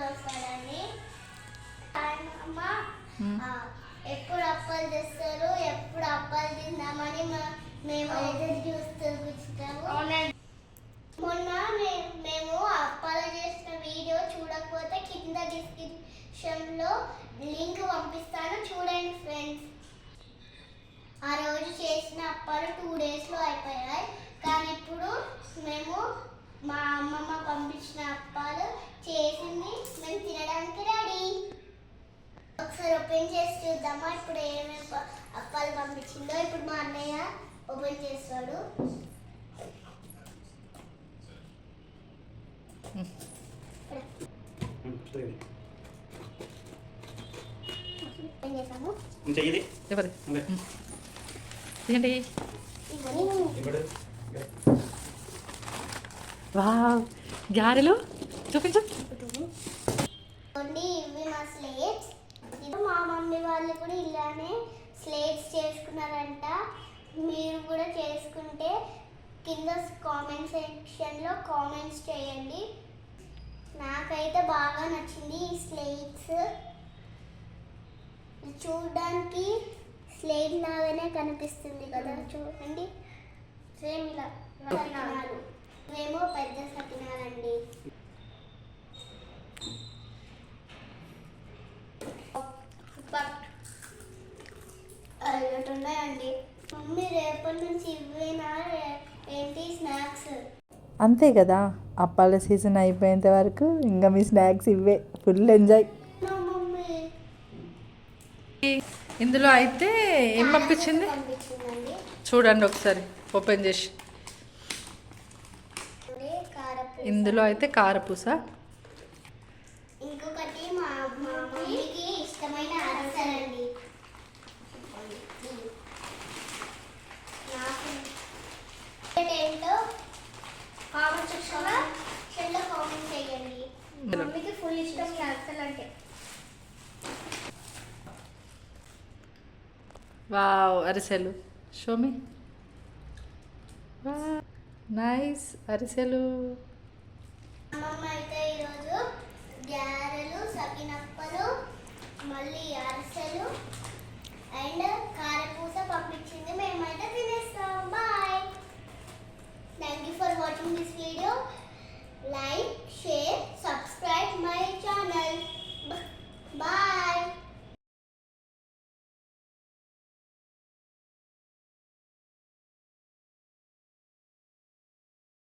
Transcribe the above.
వస్తాడని అమ్మ ఎప్పుడు అప్పాలు తెస్తారు, ఎప్పుడు అప్పాలు తిందామని మేము ఎదురు చూస్తూ కూర్చుంటాము. మొన్న మేము అప్పాలు చేసిన వీడియో చూడకపోతే కింద డిస్క్రిప్షన్లో లింక్ పంపిస్తాను, చూడండి ఫ్రెండ్స్. ఆ రోజు చేసిన అప్పాలు 2 డేస్లో అయిపోయాయి. కానీ ఇప్పుడు మేము మా అమ్మమ్మ పంపించిన అప్పాలు చేసింది మేము తినడానికి రెడీ. ఒకసారి ఓపెన్ చేసి చూద్దామా ఇప్పుడు ఏమేమి అప్పాలు పంపించిందో. ఇప్పుడు మా అన్నయ్య ఓపెన్ చేస్తాడు. వావ్, గారెలు చూపించు. ఇవి మా స్లేట్స్. మా మమ్మీ వాళ్ళు కూడా ఇలానే స్లేట్స్ చేసుకున్నారంట. మీరు కూడా చేసుకుంటే కింద కామెంట్ సెక్షన్లో కామెంట్స్ చేయండి. నాకైతే బాగా నచ్చింది ఈ స్లేట్స్. చూడడానికి స్లేట్ లాగానే కనిపిస్తుంది కదా, చూడండి. సేమ్ ఇలా సకినాలు, ఇవేమో పెద్ద సకినాలండి. ఉన్నాయండి. మమ్మీ రేపటి నుంచి ఇవేనా ఏంటి స్నాక్స్? అంతే కదా, అప్పాల సీజన్ అయిపోయేంత వరకు ఇంకా మీ స్నాక్స్ ఇవే, ఫుల్ ఎంజాయ్. ఇందులో అయితే ఏం పంపించింది చూడండి ఒకసారి ఓపెన్ చేసి. ఇందులో అయితే కారపూస, ఇంకొకటి మా మమ్మీకి ఇష్టమైన అరసలండి. ఏంటో కామెంట్ సెక్షన్లో కామెంట్ చేయండి. మమ్మీకి ఫుల్ ఇష్టం ఈ అరసలు అంటే. వావ్, అరిసెలు షో మీ. నైస్ అరిసెలు.